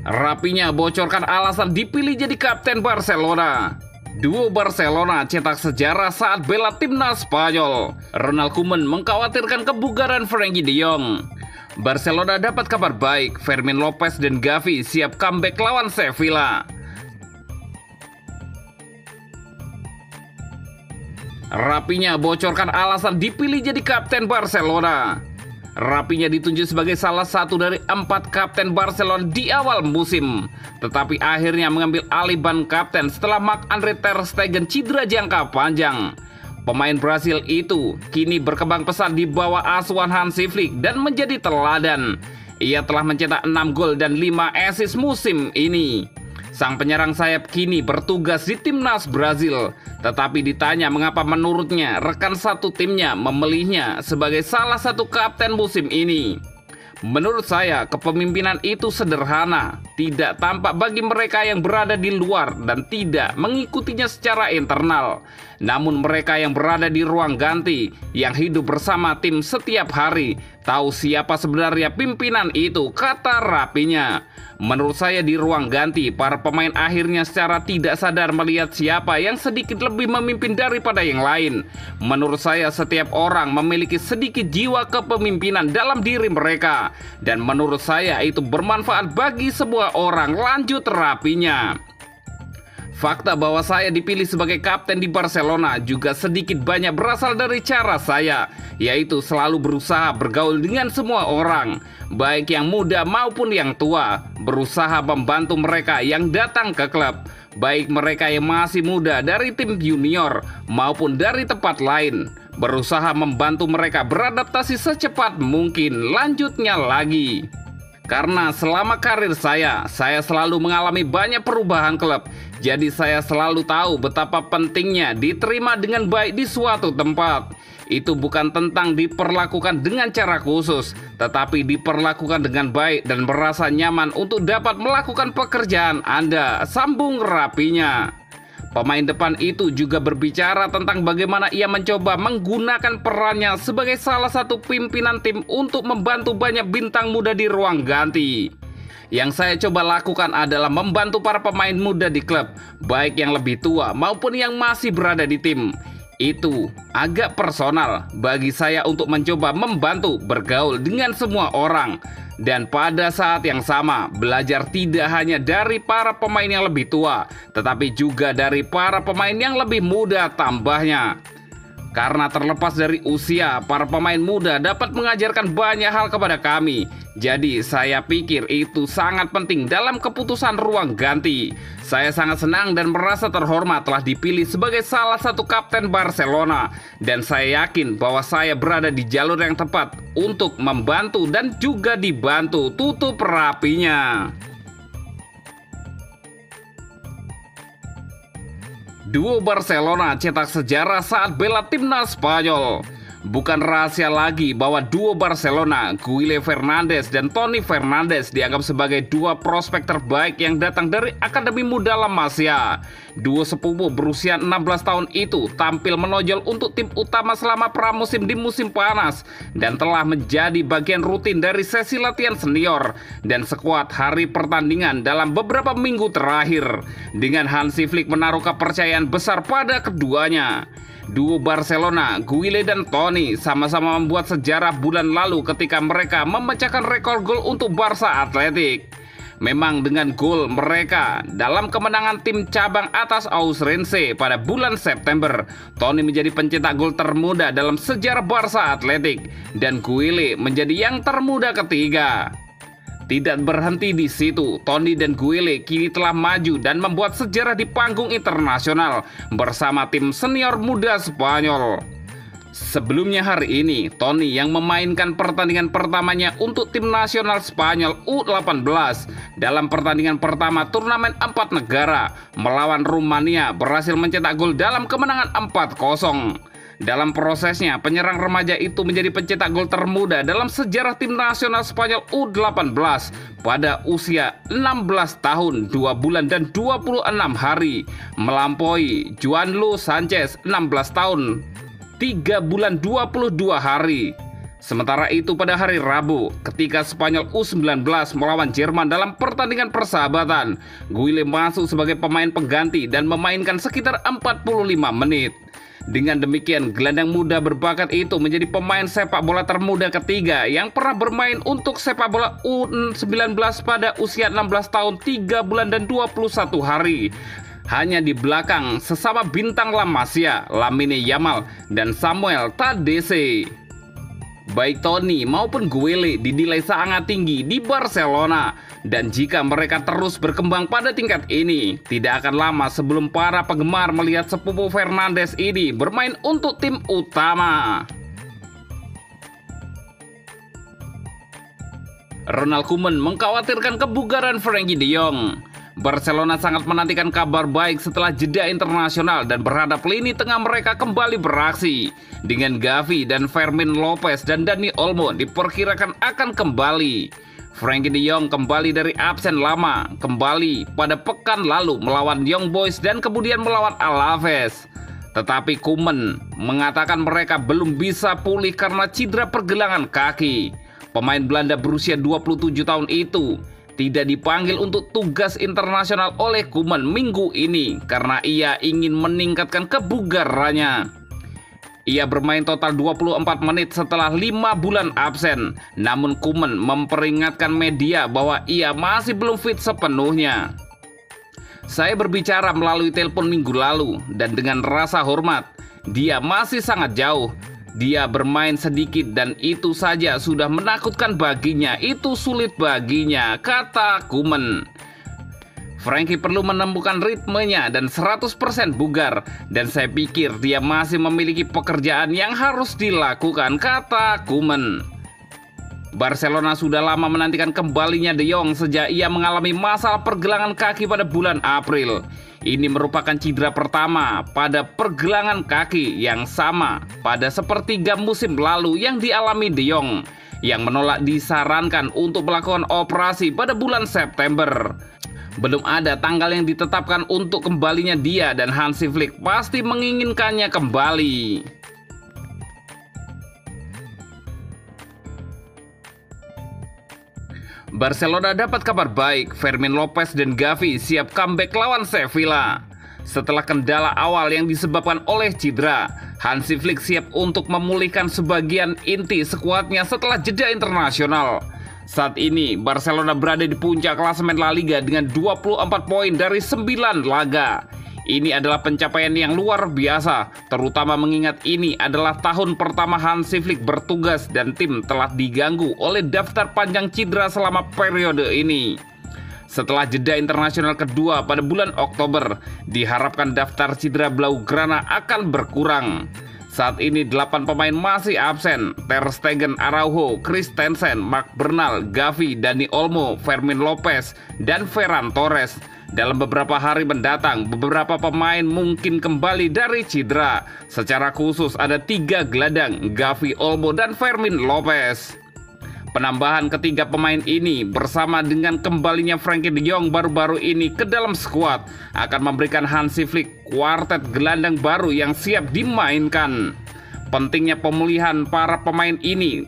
Rapinya bocorkan alasan dipilih jadi kapten Barcelona. Duo Barcelona cetak sejarah saat bela timnas Spanyol. Ronald Koeman mengkhawatirkan kebugaran Frenkie de Jong. Barcelona dapat kabar baik, Fermin Lopez dan Gavi siap comeback lawan Sevilla. Rapinya bocorkan alasan dipilih jadi kapten Barcelona. Rapinya ditunjuk sebagai salah satu dari 4 kapten Barcelona di awal musim, tetapi akhirnya mengambil alih ban kapten setelah Marc-Andre ter Stegen cedera jangka panjang. Pemain Brasil itu kini berkembang pesat di bawah asuhan Hansi Flick dan menjadi teladan. Ia telah mencetak 6 gol dan 5 assist musim ini. Sang penyerang sayap kini bertugas di timnas Brazil, tetapi ditanya mengapa menurutnya rekan satu timnya memilihnya sebagai salah satu kapten musim ini. Menurut saya, kepemimpinan itu sederhana, tidak tampak bagi mereka yang berada di luar dan tidak mengikutinya secara internal. Namun mereka yang berada di ruang ganti, yang hidup bersama tim setiap hari, tahu siapa sebenarnya pimpinan itu, kata Rapinya. Menurut saya di ruang ganti, para pemain akhirnya secara tidak sadar melihat siapa yang sedikit lebih memimpin daripada yang lain. Menurut saya setiap orang memiliki sedikit jiwa kepemimpinan dalam diri mereka. Dan menurut saya itu bermanfaat bagi sebuah orang, lanjut Rapinya. Fakta bahwa saya dipilih sebagai kapten di Barcelona juga sedikit banyak berasal dari cara saya, yaitu selalu berusaha bergaul dengan semua orang, baik yang muda maupun yang tua, berusaha membantu mereka yang datang ke klub, baik mereka yang masih muda dari tim junior maupun dari tempat lain, berusaha membantu mereka beradaptasi secepat mungkin, lanjutnya lagi. Karena selama karir saya selalu mengalami banyak perubahan klub. Jadi saya selalu tahu betapa pentingnya diterima dengan baik di suatu tempat. Itu bukan tentang diperlakukan dengan cara khusus, tetapi diperlakukan dengan baik dan merasa nyaman untuk dapat melakukan pekerjaan Anda, sambung Rapinya. Pemain depan itu juga berbicara tentang bagaimana ia mencoba menggunakan perannya sebagai salah satu pimpinan tim untuk membantu banyak bintang muda di ruang ganti. Yang saya coba lakukan adalah membantu para pemain muda di klub, baik yang lebih tua maupun yang masih berada di tim. Itu agak personal bagi saya untuk mencoba membantu bergaul dengan semua orang. Dan pada saat yang sama, belajar tidak hanya dari para pemain yang lebih tua, tetapi juga dari para pemain yang lebih muda tambahnya. Karena terlepas dari usia, para pemain muda dapat mengajarkan banyak hal kepada kami. Jadi saya pikir itu sangat penting dalam keputusan ruang ganti. Saya sangat senang dan merasa terhormat telah dipilih sebagai salah satu kapten Barcelona. Dan saya yakin bahwa saya berada di jalur yang tepat untuk membantu dan juga dibantu, tutup Rapinya. Duo Barcelona cetak sejarah saat bela timnas Spanyol. Bukan rahasia lagi bahwa duo Barcelona, Guille Fernandes dan Toni Fernandes dianggap sebagai dua prospek terbaik yang datang dari Akademi Muda La Masia. Duo sepupu berusia 16 tahun itu tampil menonjol untuk tim utama selama pramusim di musim panas dan telah menjadi bagian rutin dari sesi latihan senior dan skuad hari pertandingan dalam beberapa minggu terakhir. Dengan Hansi Flick menaruh kepercayaan besar pada keduanya. Duo Barcelona, Guille dan Toni sama-sama membuat sejarah bulan lalu ketika mereka memecahkan rekor gol untuk Barca Athletic. Memang dengan gol mereka dalam kemenangan tim cabang atas Ourense pada bulan September, Toni menjadi pencetak gol termuda dalam sejarah Barca Athletic dan Guille menjadi yang termuda ketiga. Tidak berhenti di situ, Toni dan Guille kini telah maju dan membuat sejarah di panggung internasional bersama tim senior muda Spanyol. Sebelumnya hari ini, Toni yang memainkan pertandingan pertamanya untuk tim nasional Spanyol U18 dalam pertandingan pertama turnamen 4 negara melawan Rumania berhasil mencetak gol dalam kemenangan 4-0. Dalam prosesnya, penyerang remaja itu menjadi pencetak gol termuda dalam sejarah tim nasional Spanyol U18 pada usia 16 tahun, 2 bulan dan 26 hari, melampaui Juanlo Sanchez 16 tahun, 3 bulan 22 hari. Sementara itu pada hari Rabu, ketika Spanyol U19 melawan Jerman dalam pertandingan persahabatan, Guile masuk sebagai pemain pengganti dan memainkan sekitar 45 menit. Dengan demikian, gelandang muda berbakat itu menjadi pemain sepak bola termuda ketiga yang pernah bermain untuk sepak bola U19 pada usia 16 tahun 3 bulan dan 21 hari. Hanya di belakang sesama bintang La Masia, Lamine Yamal, dan Samuel Tadesse. Baik Toni maupun Guile dinilai sangat tinggi di Barcelona, dan jika mereka terus berkembang pada tingkat ini, tidak akan lama sebelum para penggemar melihat sepupu Fernandes ini bermain untuk tim utama. Ronald Koeman mengkhawatirkan kebugaran Frenkie de Jong. Barcelona sangat menantikan kabar baik setelah jeda internasional dan berharap lini tengah mereka kembali beraksi. Dengan Gavi dan Fermin Lopez dan Dani Olmo diperkirakan akan kembali. Frenkie de Jong kembali dari absen lama, kembali pada pekan lalu melawan Young Boys dan kemudian melawan Alaves. Tetapi Koeman mengatakan mereka belum bisa pulih karena cedera pergelangan kaki. Pemain Belanda berusia 27 tahun itu tidak dipanggil untuk tugas internasional oleh Koeman minggu ini karena ia ingin meningkatkan kebugarannya. Ia bermain total 24 menit setelah 5 bulan absen. Namun Koeman memperingatkan media bahwa ia masih belum fit sepenuhnya. Saya berbicara melalui telepon minggu lalu dan dengan rasa hormat, dia masih sangat jauh. Dia bermain sedikit dan itu saja sudah menakutkan baginya, itu sulit baginya, kata Koeman. Frenkie perlu menemukan ritmenya dan 100% bugar, dan saya pikir dia masih memiliki pekerjaan yang harus dilakukan, kata Koeman. Barcelona sudah lama menantikan kembalinya De Jong sejak ia mengalami masalah pergelangan kaki pada bulan April. Ini merupakan cedera pertama pada pergelangan kaki yang sama pada sepertiga musim lalu yang dialami De Jong, yang menolak disarankan untuk melakukan operasi pada bulan September. Belum ada tanggal yang ditetapkan untuk kembalinya dia, dan Hansi Flick pasti menginginkannya kembali. Barcelona dapat kabar baik, Fermin Lopez dan Gavi siap comeback lawan Sevilla. Setelah kendala awal yang disebabkan oleh cedera, Hansi Flick siap untuk memulihkan sebagian inti skuadnya setelah jeda internasional. Saat ini, Barcelona berada di puncak klasemen La Liga dengan 24 poin dari 9 laga. Ini adalah pencapaian yang luar biasa, terutama mengingat ini adalah tahun pertama Hansi Flick bertugas dan tim telah diganggu oleh daftar panjang cedera selama periode ini. Setelah jeda internasional kedua pada bulan Oktober, diharapkan daftar cedera Blaugrana akan berkurang. Saat ini 8 pemain masih absen: Ter Stegen, Araujo, Christensen, Marc Bernal, Gavi, Dani Olmo, Fermin Lopez, dan Ferran Torres. Dalam beberapa hari mendatang, beberapa pemain mungkin kembali dari cedera. Secara khusus ada 3 gelandang, Gavi, Olmo, dan Fermin Lopez. Penambahan ketiga pemain ini bersama dengan kembalinya Frenkie de Jong baru-baru ini ke dalam skuad akan memberikan Hansi Flick kuartet gelandang baru yang siap dimainkan. Pentingnya pemulihan para pemain ini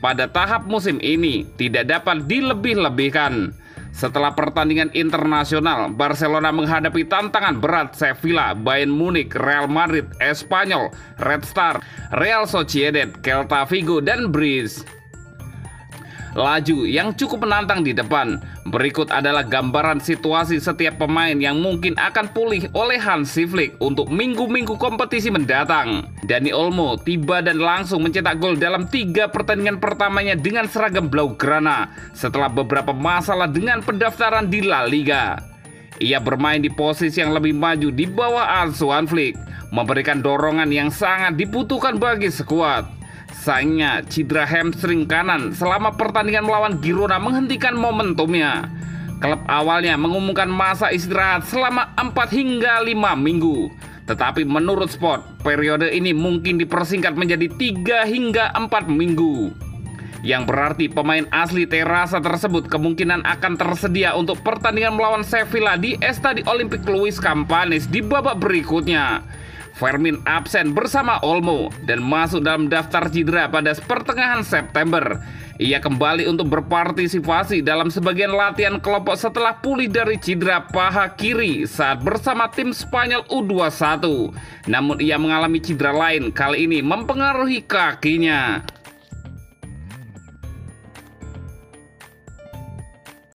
pada tahap musim ini tidak dapat dilebih-lebihkan. Setelah pertandingan internasional, Barcelona menghadapi tantangan berat Sevilla, Bayern Munich, Real Madrid, Espanyol, Red Star, Real Sociedad, Celta Vigo, dan Betis. Laju yang cukup menantang di depan. Berikut adalah gambaran situasi setiap pemain yang mungkin akan pulih oleh Hansi Flick untuk minggu-minggu kompetisi mendatang. Dani Olmo tiba dan langsung mencetak gol dalam 3 pertandingan pertamanya dengan seragam Blaugrana setelah beberapa masalah dengan pendaftaran di La Liga. Ia bermain di posisi yang lebih maju di bawah asuhan Flick, memberikan dorongan yang sangat dibutuhkan bagi skuad. Sayangnya cedera hamstring kanan selama pertandingan melawan Girona menghentikan momentumnya. Klub awalnya mengumumkan masa istirahat selama 4 hingga 5 minggu. Tetapi menurut Sport, periode ini mungkin dipersingkat menjadi 3 hingga 4 minggu. Yang berarti pemain asli Terrassa tersebut kemungkinan akan tersedia untuk pertandingan melawan Sevilla di Estadio Olímpic Luis Campanis di babak berikutnya. Fermin absen bersama Olmo dan masuk dalam daftar cedera pada pertengahan September. Ia kembali untuk berpartisipasi dalam sebagian latihan kelompok setelah pulih dari cedera paha kiri saat bersama tim Spanyol U21. Namun ia mengalami cedera lain, kali ini mempengaruhi kakinya.